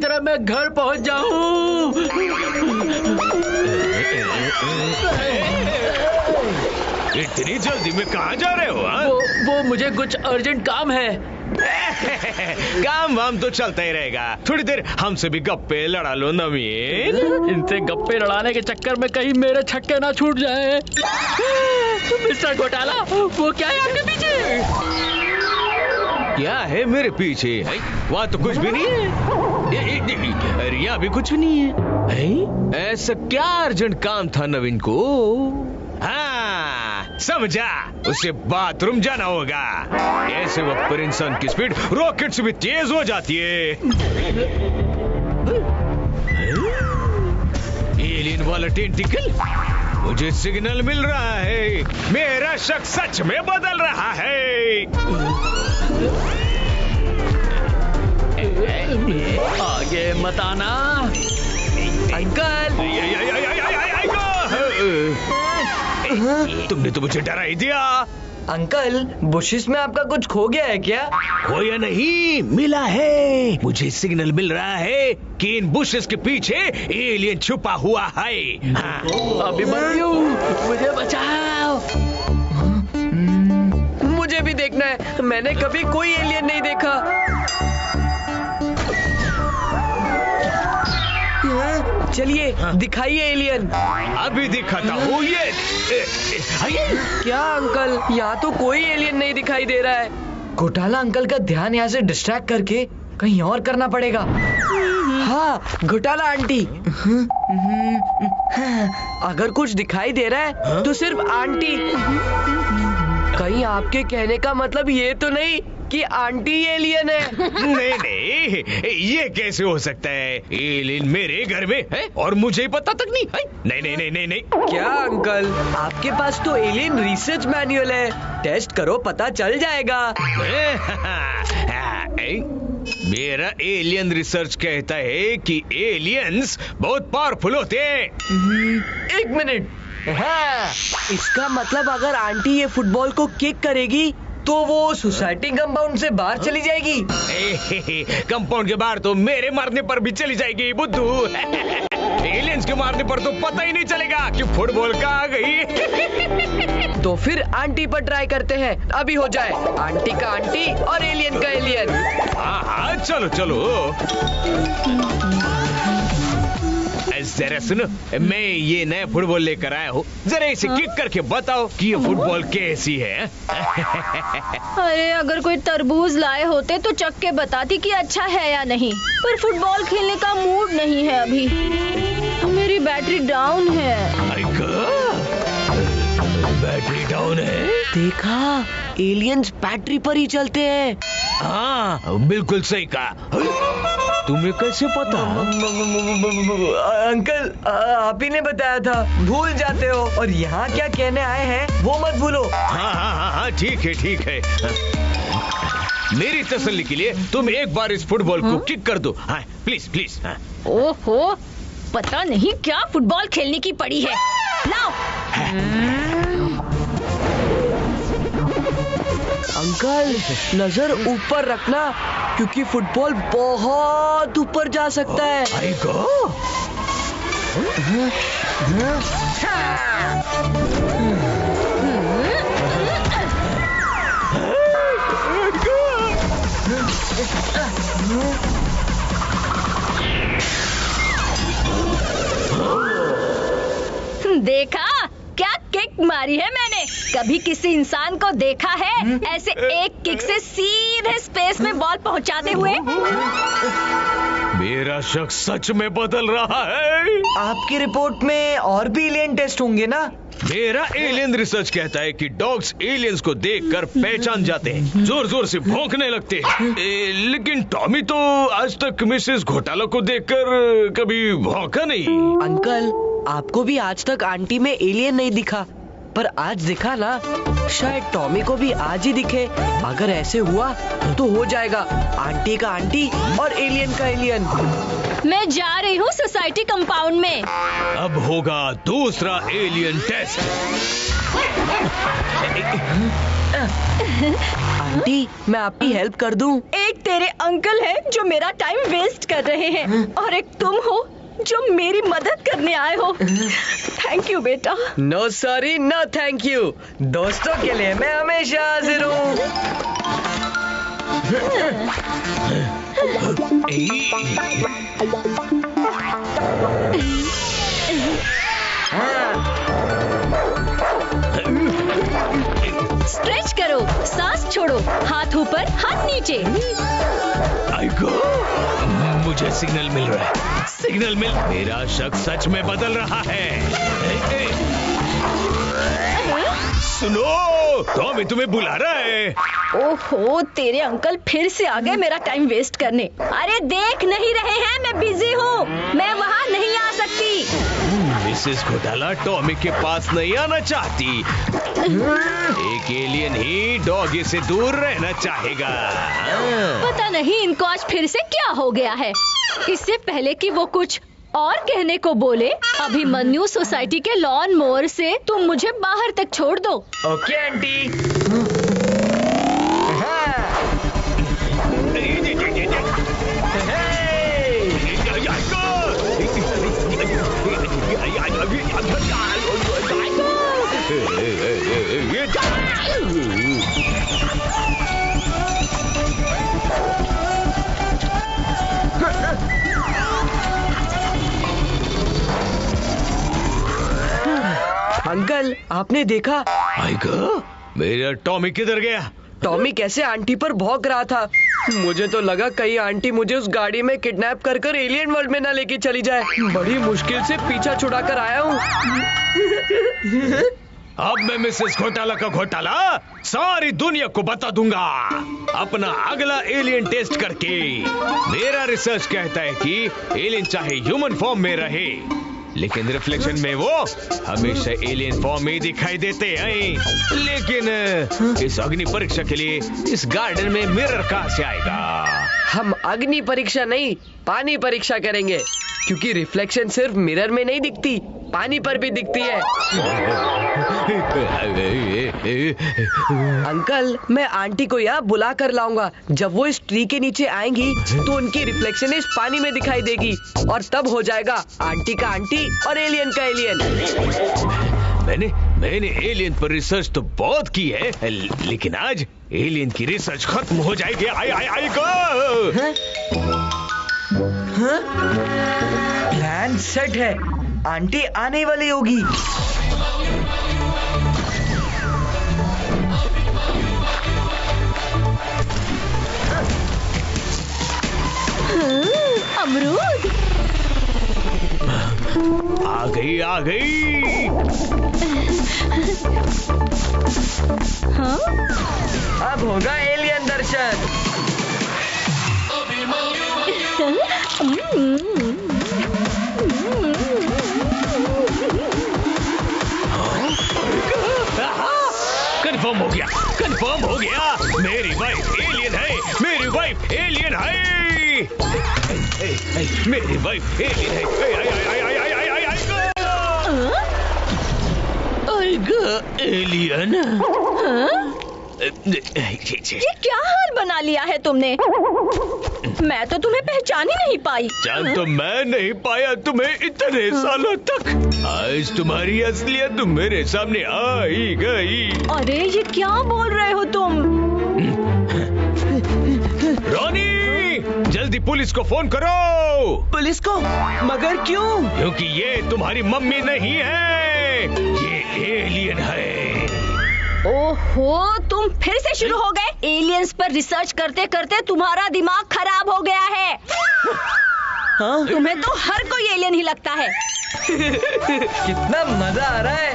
तरह मैं घर पहुंच जाऊं। इतनी जल्दी में कहाँ जा रहे हो? वो मुझे कुछ अर्जेंट काम है। काम वाम तो चलता ही रहेगा। थोड़ी देर हमसे भी गप्पे लड़ा लो नवीन। इनसे गप्पे लड़ाने के चक्कर में कहीं मेरे छक्के ना छूट जाए। मिस्टर घोटाला, वो क्या है आपके पीछे? क्या है मेरे पीछे? वहाँ तो कुछ भी नहीं है। अरे यहाँ भी कुछ भी नहीं है। ऐसा क्या अर्जेंट काम था नवीन को? हाँ, समझा, उसे बाथरूम जाना होगा। ऐसे वक्त पर इंसान की स्पीड रॉकेट से भी तेज हो जाती है। एलियन वाला टेंटिकल, मुझे सिग्नल मिल रहा है। मेरा शक सच में बदल रहा है। आगे मत आना अंकल। तुमने तो मुझे डरा ही दिया। अंकल, बुशिस में आपका कुछ खो गया है क्या? हो या नहीं, मिला है। मुझे सिग्नल मिल रहा है कि इन बुशेस के पीछे एलियन छुपा हुआ है। हाँ। अभिमन्यु, मुझे बचाओ। मुझे भी देखना है। मैंने कभी कोई एलियन नहीं देखा। चलिए, दिखाइए एलियन। अभी दिखाता हूँ। ये क्या अंकल, यहाँ तो कोई एलियन नहीं दिखाई दे रहा है। घोटाला अंकल का ध्यान यहाँ से डिस्ट्रैक्ट करके कहीं और करना पड़ेगा। हाँ, घोटाला आंटी। अगर कुछ दिखाई दे रहा है तो सिर्फ आंटी। कहीं आपके कहने का मतलब ये तो नहीं कि आंटी एलियन है? नहीं नहीं, ये कैसे हो सकता है? एलियन मेरे घर में है और मुझे ही पता तक नहीं है। नहीं नहीं नहीं नहीं नहीं। क्या अंकल, आपके पास तो एलियन रिसर्च मैनुअल है। टेस्ट करो, पता चल जाएगा। मेरा एलियन रिसर्च कहता है कि एलियंस बहुत पावरफुल होते हैं। एक मिनट। हाँ, इसका मतलब अगर आंटी ये फुटबॉल को किक करेगी तो वो सोसाइटी कंपाउंड से बाहर चली जाएगी। कंपाउंड के बाहर तो मेरे मारने पर भी चली जाएगी बुद्धू। एलियंस के मारने पर तो पता ही नहीं चलेगा कि फुटबॉल कहाँ आ गई। तो फिर आंटी पर ट्राई करते हैं। अभी हो जाए आंटी का आंटी और एलियन का एलियन। हाँ हाँ, चलो चलो। जरा सुनो, मैं ये नया फुटबॉल लेकर आया हूँ। जरा इसे किक करके बताओ कि ये फुटबॉल कैसी है। अरे अगर कोई तरबूज लाए होते तो चख के बताती कि अच्छा है या नहीं, पर फुटबॉल खेलने का मूड नहीं है अभी। मेरी बैटरी डाउन है। बैटरी डाउन है? देखा, एलियंस बैटरी पर ही चलते हैं। हाँ, बिल्कुल सही कहा। तुम्हें कैसे पता? अंकल, आप ही ने बताया था। भूल जाते हो, और यहाँ क्या कहने आए हैं वो मत भूलो। हाँ हाँ हाँ हाँ, ठीक है ठीक है। मेरी तसल्ली के लिए तुम एक बार इस फुटबॉल को किक कर दो। हाँ, प्लीज प्लीज। हाँ। ओहो, पता नहीं क्या फुटबॉल खेलने की पड़ी है। लाओ। अंकल, नजर ऊपर रखना, क्योंकि फुटबॉल बहुत ऊपर जा सकता है। देखा क्या किक मारी है मैंने? कभी किसी इंसान को देखा है ऐसे एक किक से सीधे स्पेस में बॉल पहुंचाते हुए? मेरा शक सच में बदल रहा है। आपकी रिपोर्ट में और भी एलियन टेस्ट होंगे ना? मेरा एलियन रिसर्च कहता है कि डॉग्स एलियंस को देखकर पहचान जाते हैं, जोर जोर से भौंकने लगते हैं। लेकिन टॉमी तो आज तक मिसेस घोटाला को देखकर कभी भौंका नहीं। अंकल, आपको भी आज तक आंटी में एलियन नहीं दिखा, पर आज दिखा ना, शायद टॉमी को भी आज ही दिखे। अगर ऐसे हुआ तो हो जाएगा आंटी का आंटी और एलियन का एलियन। मैं जा रही हूँ सोसाइटी कंपाउंड में। अब होगा दूसरा एलियन टेस्ट। आंटी, मैं आपकी हेल्प कर दूं? एक तेरे अंकल है जो मेरा टाइम वेस्ट कर रहे हैं और एक तुम हो जो मेरी मदद करने आए हो। थैंक यू बेटा। No sorry no thank you. दोस्तों के लिए मैं हमेशा हाजिर हूँ। स्ट्रेच करो, सांस छोड़ो, हाथ ऊपर हाथ नीचे। आई गो, मुझे सिग्नल मिल रहा है। सिग्नल मिल, मेरा शक सच में बदल रहा है। सुनो, टॉमी तुम्हें बुला रहा है। ओहो, तेरे अंकल फिर से आ गए मेरा टाइम वेस्ट करने। अरे देख नहीं रहे हैं, मैं बिजी हूँ, मैं वहाँ नहीं आ सकती। मिसेस घोटाला टॉमी के पास नहीं आना चाहती। एक एलियन ही डॉगी से दूर रहना चाहेगा। पता नहीं इनको आज फिर से क्या हो गया है। इससे पहले कि वो कुछ और कहने को बोले, अभिमन्यु सोसाइटी के लॉन मोवर से तुम मुझे बाहर तक छोड़ दो। Okay aunty. अंकल, आपने देखा? आएगा, मेरा टॉमी किधर गया? टॉमी कैसे आंटी पर भौंक रहा था। मुझे तो लगा कहीं आंटी मुझे उस गाड़ी में किडनैप कर एलियन वर्ल्ड में ना लेके चली जाए। बड़ी मुश्किल से पीछा छुड़ा कर आया हूँ। अब मैं मिसेस घोटाला का घोटाला सारी दुनिया को बता दूंगा। अपना अगला एलियन टेस्ट करके। मेरा रिसर्च कहता है कि एलियन चाहे ह्यूमन फॉर्म में रहे, लेकिन रिफ्लेक्शन में वो हमेशा एलियन फॉर्म में दिखाई देते हैं। लेकिन इस अग्नि परीक्षा के लिए इस गार्डन में मिरर कहाँ से आएगा? हम अग्नि परीक्षा नहीं, पानी परीक्षा करेंगे, क्योंकि रिफ्लेक्शन सिर्फ मिरर में नहीं दिखती, पानी पर भी दिखती है। अंकल, मैं आंटी को यहाँ बुला कर लाऊंगा। जब वो इस ट्री के नीचे आएंगी तो उनकी रिफ्लेक्शन इस पानी में दिखाई देगी और तब हो जाएगा आंटी का आंटी और एलियन का एलियन। मैंने एलियन पर रिसर्च तो बहुत की है, लेकिन आज एलियन की रिसर्च खत्म हो जाएगी। आई गो। प्लान सेट है, आंटी आने वाली होगी। अमरूद आ गई। हाँ? अब होगा एलियन दर्शन। कंफर्म हो गया। मेरी वाइफ एलियन है। मेरी वाइफ एलियन है। एलियन। ये क्या हाल बना लिया है तुमने? मैं तो तुम्हें पहचान ही नहीं पाई। जान तो मैं नहीं पाया तुम्हें इतने सालों तक। आज तुम्हारी असलियत मेरे सामने आ ही गई। अरे ये क्या बोल रहे हो तुम? रॉनी, जल्दी पुलिस को फोन करो। पुलिस को? मगर क्यों? क्योंकि ये तुम्हारी मम्मी नहीं है, ये एलियन है। ओहो, तुम फिर से शुरू हो गए। एलियंस पर रिसर्च करते करते तुम्हारा दिमाग खराब हो गया है। हाँ? तुम्हें तो हर कोई एलियन ही लगता है। कितना मजा आ रहा है।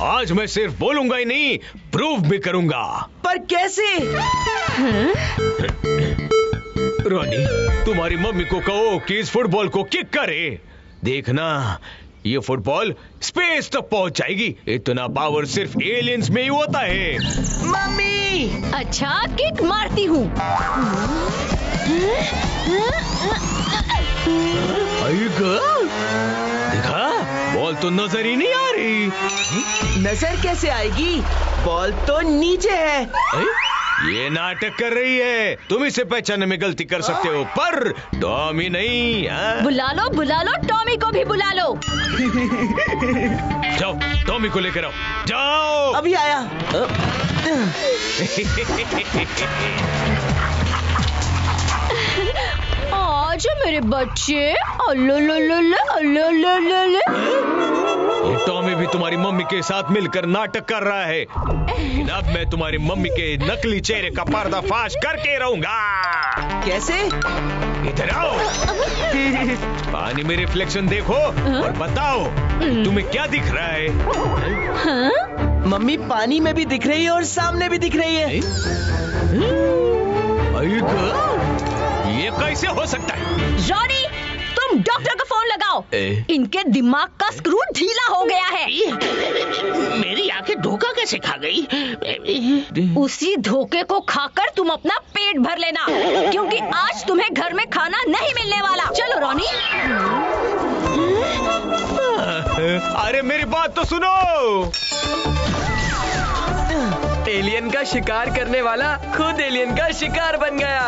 आज मैं सिर्फ बोलूंगा ही नहीं, प्रूव भी करूंगा। पर कैसे? रॉनी, तुम्हारी मम्मी को कहो कि इस फुटबॉल को किक करे। देखना ये फुटबॉल स्पेस तक पहुंच जाएगी। इतना पावर सिर्फ एलियंस में ही होता है। मम्मी! अच्छा किक मारती हूँ। देखा, बॉल तो नजर ही नहीं आ रही। नजर कैसे आएगी? बॉल तो नीचे है। ये नाटक कर रही है। तुम इसे पहचानने में गलती कर सकते हो, पर टॉमी नहीं। हाँ? बुला लो टॉमी को भी बुला लो। जाओ, टॉमी को लेकर आओ। जाओ। अभी आया। आज मेरे बच्चे। ये टॉमी भी तुम्हारी मम्मी के साथ मिलकर नाटक कर रहा है। लेकिन अब मैं तुम्हारी मम्मी के नकली चेहरे का पर्दाफाश करके रहूंगा। कैसे? इधर आओ। पानी में रिफ्लेक्शन देखो और बताओ तुम्हें क्या दिख रहा है। हाँ? मम्मी पानी में भी दिख रही है और सामने भी दिख रही है। ये कैसे हो सकता है? रॉनी, तुम डॉक्टर को फोन लगाओ। इनके दिमाग का स्क्रू ढीला हो गया है। मेरी आंखें धोखा कैसे खा गई? उसी धोखे को खाकर तुम अपना पेट भर लेना, क्योंकि आज तुम्हें घर में खाना नहीं मिलने वाला। चलो रॉनी। अरे मेरी बात तो सुनो। एलियन का शिकार करने वाला खुद एलियन का शिकार बन गया।